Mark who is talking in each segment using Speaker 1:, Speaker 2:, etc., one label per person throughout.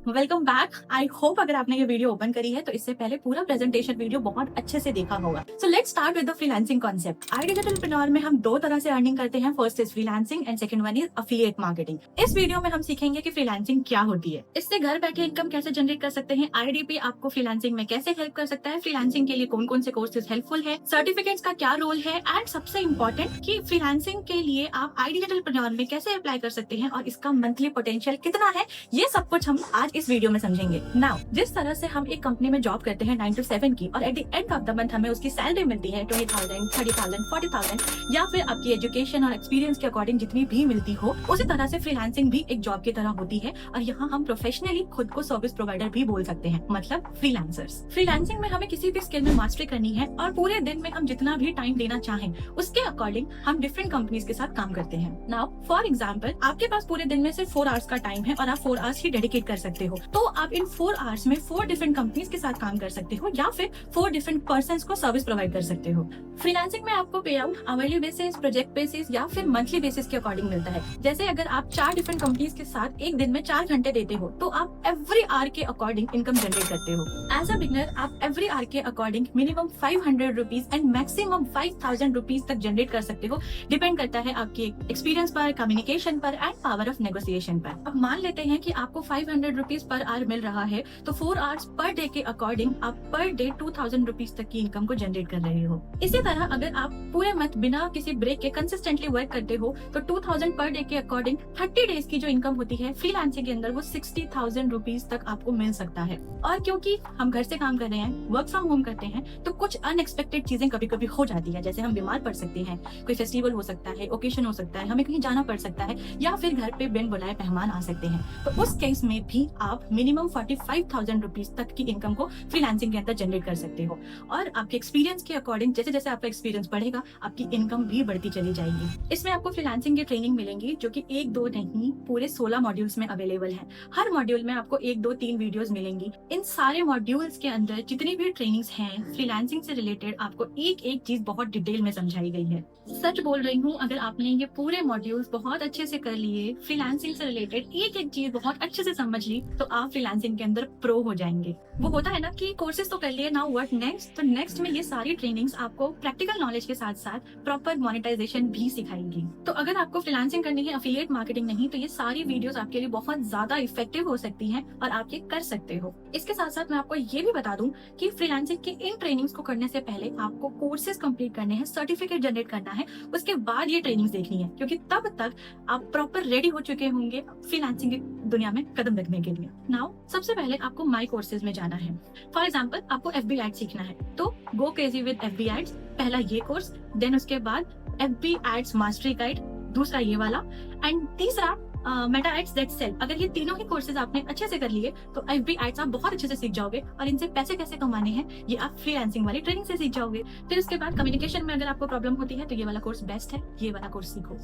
Speaker 1: Welcome back. I hope अगर आपने ये वीडियो ओपन करी है तो इससे पहले पूरा प्रेजेंटेशन वीडियो बहुत अच्छे से देखा होगा। So let's start with the freelancing concept. I Digitalpreneur में हम दो तरह से अर्निंग करते हैं। First is freelancing and second one is affiliate marketing. इस वीडियो में हम सीखेंगे कि फ्रीलांसिंग क्या होती है, इससे घर बैठे इनकम कैसे जनरेट कर सकते हैं, आईडीपी आपको फ्रीलांसिंग में कैसे हेल्प कर सकता है, फ्रीलांसिंग के लिए कौन कौन से कोर्सेज हेल्पफुल है, सर्टिफिकेट्स का क्या रोल है, एंड सबसे इंपॉर्टेंट कि फ्रीलांसिंग के लिए आप आई डिजिटलप्रेन्योर में कैसे अप्लाई कर सकते हैं और इसका मंथली पोटेंशियल कितना है। ये सब कुछ हम आज इस वीडियो में समझेंगे। नाउ जिस तरह से हम एक कंपनी में जॉब करते हैं 9 to 7 की और at the end of the month हमें उसकी सैलरी मिलती है 20,000, 30,000, 40,000 या फिर आपकी एजुकेशन और एक्सपीरियंस के अकॉर्डिंग जितनी भी मिलती हो, उसी तरह से फ्रीलांसिंग भी एक जॉब की तरह होती है। और यहाँ हम प्रोफेशनली खुद को सर्विस प्रोवाइडर भी बोल सकते हैं, मतलब फ्रीलांसर्स। फ्रीलांसिंग में हमें किसी भी स्किल में मास्टरी करनी है और पूरे दिन में हम जितना भी टाइम देना चाहें उसके अकॉर्डिंग हम डिफरेंट कंपनीज के साथ काम करते हैं। नाउ फॉर एग्जाम्पल आपके पास पूरे दिन में सिर्फ 4 आवर्स का टाइम है और आप 4 आवर्स ही डेडिकेट कर सकते हो, तो आप इन 4 आवर्स में 4 डिफरेंट कंपनीज के साथ काम कर सकते हो या फिर 4 डिफरेंट पर्संस को सर्विस प्रोवाइड कर सकते हो। फ्रीलांसिंग में आपको पे out hourly basis, project basis या फिर मंथली बेसिस के अकॉर्डिंग मिलता है। जैसे अगर आप 4 डिफरेंट कंपनीज के साथ एक दिन में 4 घंटे देते हो तो आप एवरी आवर के अकॉर्डिंग इनकम जनरेट करते हो। एज अ बिगनर आप एवरी आवर के according minimum 500 rupees and maximum 5,000 rupees तक जनरेट कर सकते हो। डिपेंड करता है आपके एक्सपीरियंस पर, कम्युनिकेशन पर एंड पावर ऑफ नेगोशिएशन पर। अब मान लेते हैं कि आपको 500 रुपीज पर आवर मिल रहा है, तो 4 आवर्स पर डे के अकॉर्डिंग आप पर डे 2,000 रुपीज तक की इनकम को जनरेट कर रहे हो। इसी तरह अगर आप पूरे मंथ बिना किसी ब्रेक के कंसिस्टेंटली वर्क करते हो तो 2,000 पर डे के अकॉर्डिंग 30 डेज की जो इनकम होती है फ्रीलांसिंग के अंदर वो 60,000 रुपीज तक आपको मिल सकता है। और क्योंकि हम घर से काम कर रहे हैं, वर्क फ्रॉम होम करते हैं, तो कुछ अनएक्सपेक्टेड चीजें कभी कभी हो जाती है। जैसे हम बीमार पड़ सकते हैं, कोई फेस्टिवल हो सकता है, ओकेशन हो सकता है, हमें कहीं जाना पड़ सकता है या फिर घर पे बिन बुलाए मेहमान आ सकते हैं, तो उस केस में भी आप मिनिमम 45,000 रुपीज तक की इनकम को फ्रीलांसिंग के अंदर जनरेट कर सकते हो। और आपके एक्सपीरियंस के अकॉर्डिंग जैसे जैसे आपका एक्सपीरियंस बढ़ेगा आपकी इनकम भी बढ़ती चली जाएगी। इसमें आपको फ्रीलांसिंग की ट्रेनिंग मिलेंगी जो कि 1-2 नहीं पूरे 16 मॉड्यूल्स में अवेलेबल है। हर मॉड्यूल में आपको 1-2-3 वीडियोस मिलेंगी। इन सारे मॉड्यूल्स के अंदर जितनी भी ट्रेनिंग्स हैं फ्रीलांसिंग से रिलेटेड आपको एक एक चीज बहुत डिटेल में समझाई गई है। सच बोल रही हूँ, अगर आपने ये पूरे मॉड्यूल्स बहुत अच्छे से कर लिए, फ्रीलांसिंग से रिलेटेड एक एक चीज बहुत अच्छे से समझ ली, तो आप फ्रीलांसिंग के अंदर प्रो हो जाएंगे। वो होता है ना कि कोर्सेज तो कर लिए, नाउ व्हाट नेक्स्ट। तो नेक्स्ट में ये सारी ट्रेनिंग्स आपको प्रैक्टिकल नॉलेज के साथ साथ प्रॉपर मोनेटाइजेशन भी सिखाएंगी। तो अगर आपको फ्रीलांसिंग करनी है, एफिलिएट मार्केटिंग नहीं, तो ये सारी वीडियोस आपके लिए बहुत ज्यादा इफेक्टिव हो सकती हैं और आप ये कर सकते हो। इसके साथ साथ मैं आपको ये भी बता दूं कि फ्रीलांसिंग के इन ट्रेनिंग्स को करने से पहले आपको कोर्सेज कंप्लीट करने हैं, सर्टिफिकेट जनरेट करना है, उसके बाद ये ट्रेनिंग्स देखनी है, क्योंकि तब तक आप प्रॉपर रेडी हो चुके होंगे फ्रीलांसिंग की दुनिया में कदम रखने के लिए। नाउ सबसे पहले आपको माई कोर्सेज में जाना है। फॉर एग्जाम्पल आपको FB एड सीखना है तो go crazy with FB ads, पहला ये कोर्स, देन उसके बाद FB एड्स मास्टरी गाइड, दूसरा ये वाला, एंड तीसरा मेटा एड्स दैट सेल। अगर ये तीनों ही कोर्सेज आपने अच्छे से कर लिए तो FB एड्स आप बहुत अच्छे से सीख जाओगे और इनसे पैसे कैसे कमाने हैं ये आप फ्रीलांसिंग वाली ट्रेनिंग से सीख जाओगे। फिर उसके बाद कम्युनिकेशन में अगर आपको प्रॉब्लम होती है तो ये वाला कोर्स बेस्ट है, ये वाला कोर्स सीखो।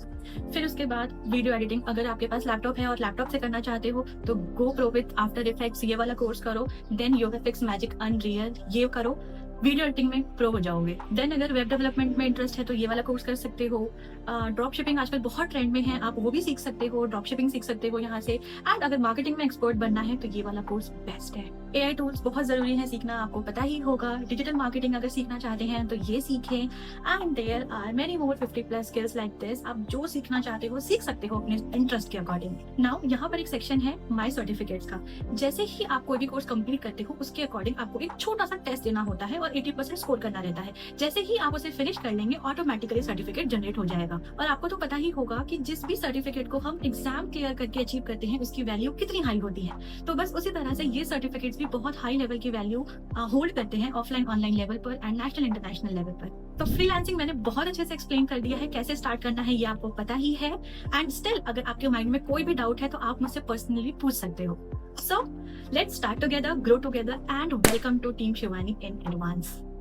Speaker 1: फिर उसके बाद वीडियो एडिटिंग, अगर आपके पास लैपटॉप है और लैपटॉप से करना चाहते हो तो गो प्रो विद आफ्टर इफेक्ट्स, ये वाला कोर्स करो। देन योगेफिक्स, मैजिक, अनरियल, ये करो, वीडियो एडिटिंग में प्रो हो जाओगे। देन अगर वेब डेवलपमेंट में इंटरेस्ट है तो ये वाला कोर्स कर सकते हो। ड्रॉप शिपिंग आजकल बहुत ट्रेंड में है, आप वो भी सीख सकते हो, ड्रॉप शिपिंग सीख सकते हो यहाँ से। एंड अगर मार्केटिंग में एक्सपर्ट बनना है तो ये वाला कोर्स बेस्ट है। AI टूल्स बहुत जरूरी है सीखना, आपको पता ही होगा। डिजिटल मार्केटिंग अगर सीखना चाहते हैं तो ये सीखें। And there are many more 50+ skills like this. आप जो सीखना चाहते हो सीख सकते हो अपने इंटरेस्ट के अकॉर्डिंग। नाउ यहाँ पर एक सेक्शन है माई सर्टिफिकेट्स का। जैसे ही आप कोई भी कोर्स कंप्लीट करते हो उसके अकॉर्डिंग आपको एक छोटा सा टेस्ट देना होता है और 80% स्कोर करना रहता है। जैसे ही आप उसे फिनिश कर लेंगे ऑटोमेटिकली सर्टिफिकेट जनरेट हो जाएगा। और आपको तो पता ही होगा कि जिस भी सर्टिफिकेट को हम एग्जाम क्लियर करके अचीव करते हैं उसकी वैल्यू कितनी हाई होती है। तो बस उसी तरह से ये सर्टिफिकेट्स भी बहुत हाई लेवल की वैल्यू होल्ड करते हैं ऑफलाइन ऑनलाइन लेवल पर एंड नेशनल इंटरनेशनल लेवल पर। तो फ्रीलांसिंग मैंने बहुत अच्छे से एक्सप्लेन कर दिया है, कैसे स्टार्ट करना है ये आपको पता ही है। एंड स्टिल अगर आपके माइंड में कोई भी डाउट है तो आप मुझसे पर्सनली पूछ सकते हो। So let's start together, grow together and welcome to team Shivani in advance.